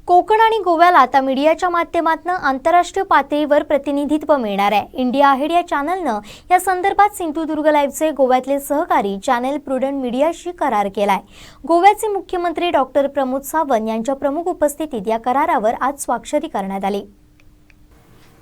कोकण आणि गोव्याला आता मीडियाच्या माध्यमातून आंतरराष्ट्रीय पातळीवर प्रतिनिधित्व मिळणार आहे। इंडिया अहेड या चॅनलनं या संदर्भात सिंधुदुर्ग लाईव्हचे गोव्यातले सहकारी चॅनल प्रुडंट मीडियाशी करार केलाय। गोव्याचे मुख्यमंत्री डॉक्टर प्रमोद सावंत यांच्या प्रमुख उपस्थितीत या करारावर आज स्वाक्षरी करण्यात आली।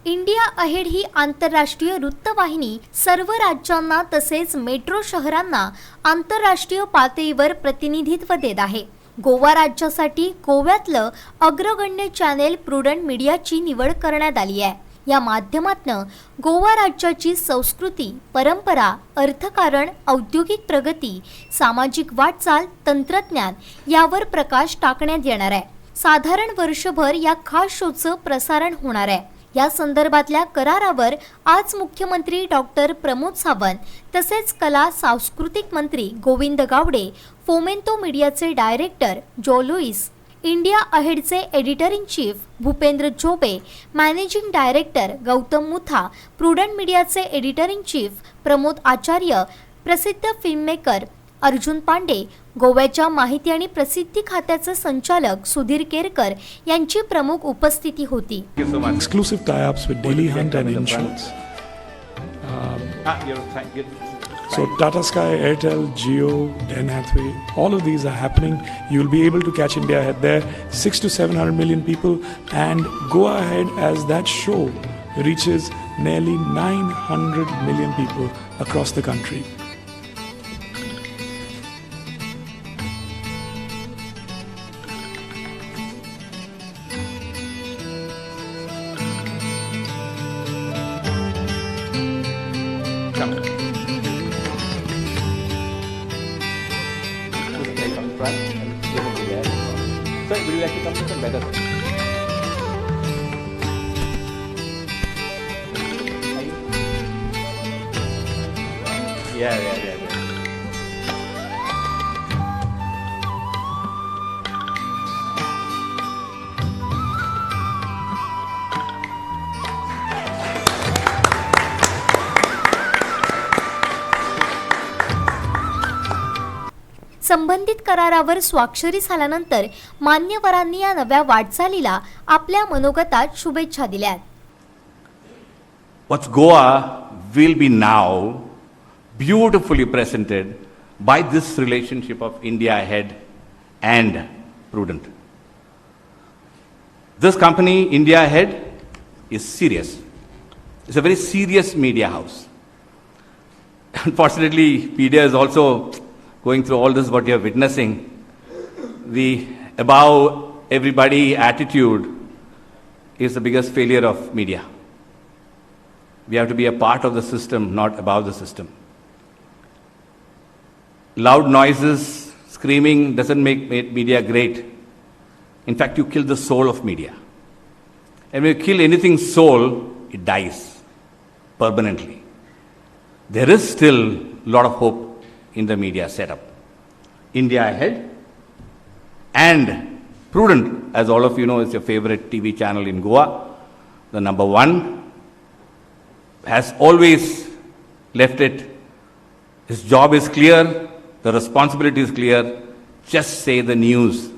इंडिया अहेड ही आंतरराष्ट्रीय वृत्तवाहिनी सर्व राज्यांना तसेच मेट्रो शहरांना आंतरराष्ट्रीय पातळीवर प्रतिनिधित्व देत आहे। गोवा राज्यासाठी गोव्यातलं अग्रगण्य चॅनेल प्रुडंट मीडियाची निवड करण्यात आली आहे। या माध्यमातून गोवा राज्याची संस्कृती, परंपरा, अर्थकारण, औद्योगिक प्रगती, सामाजिक वाटचाल, तंत्रज्ञान यावर प्रकाश टाकण्यात येणार आहे। साधारण वर्षभर या खास शोचं प्रसारण होणार आहे। या संदर्भातल्या करारावर आज मुख्यमंत्री डॉक्टर प्रमोद सावंत तसेच कला सांस्कृतिक मंत्री गोविंद गावडे, फोमेंतो मीडियाचे डायरेक्टर जो लुईस, इंडिया अहेडचे editor in chief Bhupendra Chaubey, managing director Gautam Mutha, Prudent मीडियाचे editor in chief Pramod Acharya, प्रसिद्ध फिल्ममेकर अर्जुन पांडे, गोव्याच्या माहिती आणि प्रसिद्धी खात्याचे संचालक सुधीर केरकर यांची प्रमुख उपस्थिती होती। Exclusive tie-ups with Delhi Hunt and Insurance. So Tata Sky, Airtel, Jio, Dan Hathway, all of these are happening. You will be able to catch India Ahead there, 600 to 700 million people, and go ahead as that show reaches nearly 900 million people across the country. Sir, would you like to come to some better? Yeah. संबंधित करारावर स्वाक्षरी झाल्यानंतर मान्यवरांनी या नव्या वाटचालीला आपल्या मनोगतात शुभेच्छा दिल्यात। What's Goa will be now beautifully presented by this relationship of India Ahead and Prudent. This company, India Ahead, is serious. It's a very serious media house. Unfortunately, media is also going through all this, what you're witnessing, the above everybody attitude is the biggest failure of media. We have to be a part of the system, not above the system. Loud noises, screaming doesn't make media great. In fact, you kill the soul of media. And when you kill anything soul, it dies permanently. There is still a lot of hope in the media setup. India Ahead and Prudent, as all of you know, is your favorite TV channel in Goa, the number one, has always left it. His job is clear, the responsibility is clear. Just say the news.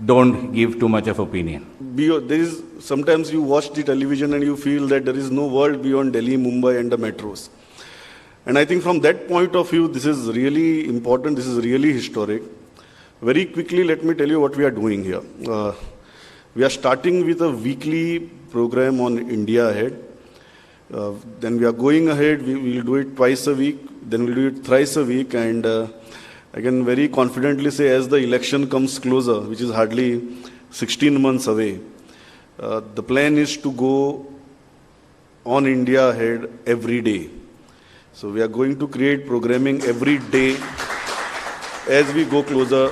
Don't give too much of opinion. There is sometimes you watch the television and you feel that there is no world beyond Delhi, Mumbai and the metros. And I think from that point of view, this is really important, this is really historic. Very quickly, let me tell you what we are doing here. We are starting with a weekly program on India Ahead. Then we are going ahead, we will do it twice a week, then we will do it thrice a week, and I can very confidently say as the election comes closer, which is hardly 16 months away, the plan is to go on India Ahead every day. So we are going to create programming every day as we go closer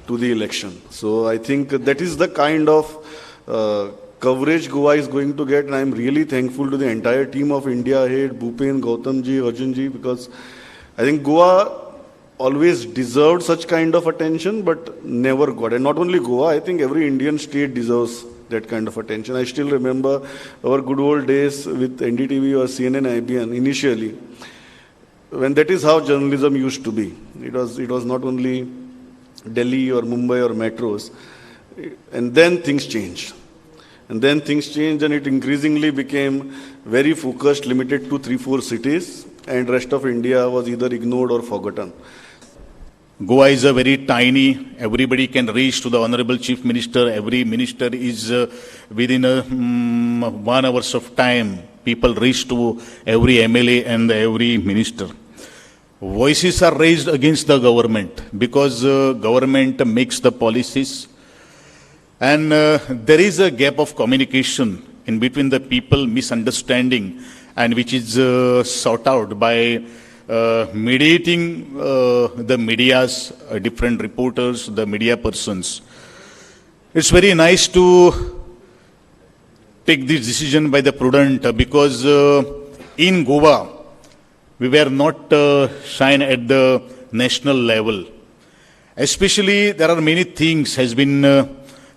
to the election. So I think that is the kind of coverage Goa is going to get, and I am really thankful to the entire team of India Ahead, Bhupen, Gautamji, Arjunji, because I think Goa always deserved such kind of attention but never got. And not only Goa, I think every Indian state deserves that kind of attention. I still remember our good old days with NDTV or CNN, IBN initially, when that is how journalism used to be. It was not only Delhi or Mumbai or metros. And then things changed. And then things changed, and it increasingly became very focused, limited to 3-4 cities, and rest of India was either ignored or forgotten. Goa is a very tiny, everybody can reach to the Honorable Chief Minister. Every minister is within 1 hour of time. People reach to every MLA and every minister. Voices are raised against the government because government makes the policies. And there is a gap of communication in between the people, misunderstanding, and which is sought out by mediating the media's different reporters, the media persons. It's very nice to take this decision by the prudent because in Goa, we were not shine at the national level. Especially, there are many things has been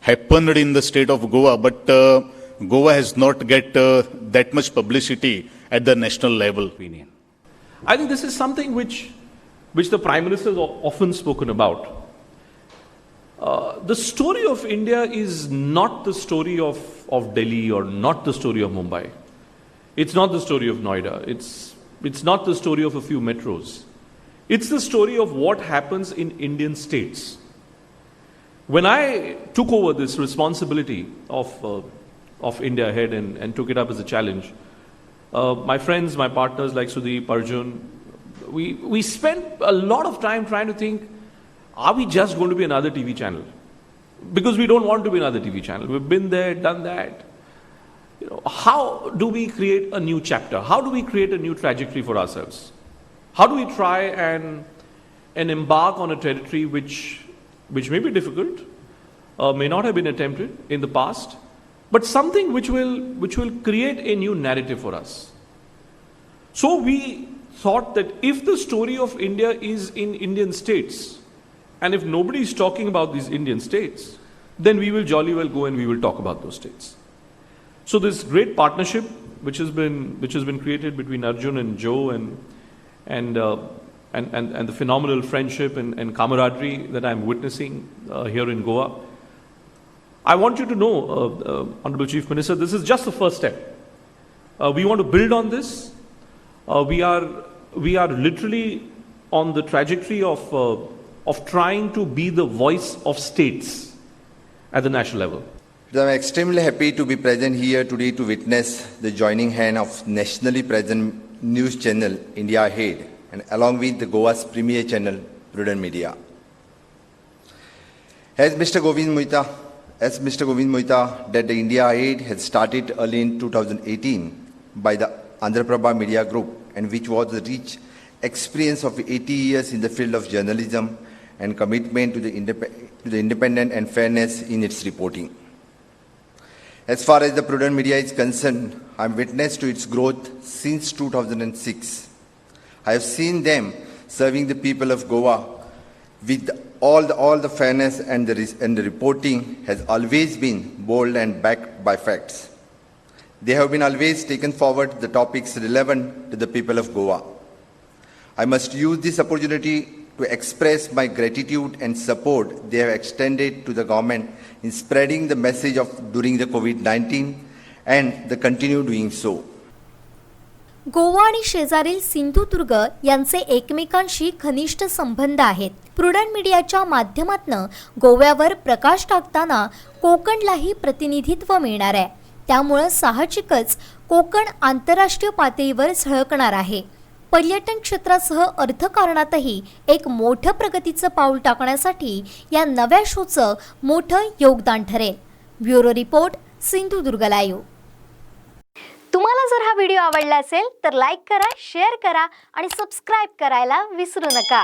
happened in the state of Goa, but Goa has not get that much publicity at the national level. Opinion. I think this is something which the Prime Minister has often spoken about. The story of India is not the story of Delhi or not the story of Mumbai. It's not the story of Noida. It's not the story of a few metros. It's the story of what happens in Indian states. When I took over this responsibility of India Ahead and took it up as a challenge, my friends, my partners like Sudeep, Arjun, we spent a lot of time trying to think, are we just going to be another TV channel? Because we don't want to be another TV channel. We've been there, done that. How do we create a new chapter? How do we create a new trajectory for ourselves? How do we try and embark on a territory which may be difficult, may not have been attempted in the past, but something which will create a new narrative for us. So we thought that if the story of India is in Indian states, and if nobody is talking about these Indian states, then we will jolly well go and we will talk about those states. So this great partnership which has been created between Arjun and Joe and the phenomenal friendship and camaraderie that I'm witnessing here in Goa. I want you to know, Honorable Chief Minister, this is just the first step. We want to build on this. We are literally on the trajectory of trying to be the voice of states at the national level. I'm extremely happy to be present here today to witness the joining hand of nationally present news channel India Ahead and along with the Goa's premier channel Prudent Media. As Mr. Govind Moita, that the India Ahead had started early in 2018 by the Andhra Prabha Media Group, and which was the rich experience of 80 years in the field of journalism and commitment to the independent and fairness in its reporting. As far as the Prudent Media is concerned, I am witness to its growth since 2006. I have seen them serving the people of Goa with all the fairness, and the reporting has always been bold and backed by facts. They have been always taken forward the topics relevant to the people of Goa. I must use this opportunity to express my gratitude and support they have extended to the government in spreading the message of during the COVID-19 and they continue doing so. Goa आणि शेजारील सिंधुदुर्ग यांचे एकमेकांशी घनिष्ठ संबंध आहेत. Prudent मीडियाच्या माध्यमातून गोव्यावर प्रकाश टाकताना कोकणलाही प्रतिनिधित्व मिळणार आहे. त्यामुळे साहजिकच कोकण आंतरराष्ट्रीय पातळीवर झळकणार आहे. पर्यटन क्षेत्रासह अर्थकारणातही एक मोठं प्रगतीचं पाऊल टाकण्यासाठी या नव्या शोचं मोठं योगदान ठरेल. Bureau report, Sindhudurg live. तुम्हाला जर हा व्हिडिओ आवडला असेल तर लाईक करा, शेअर करा आणि सबस्क्राइब करायला विसरू नका.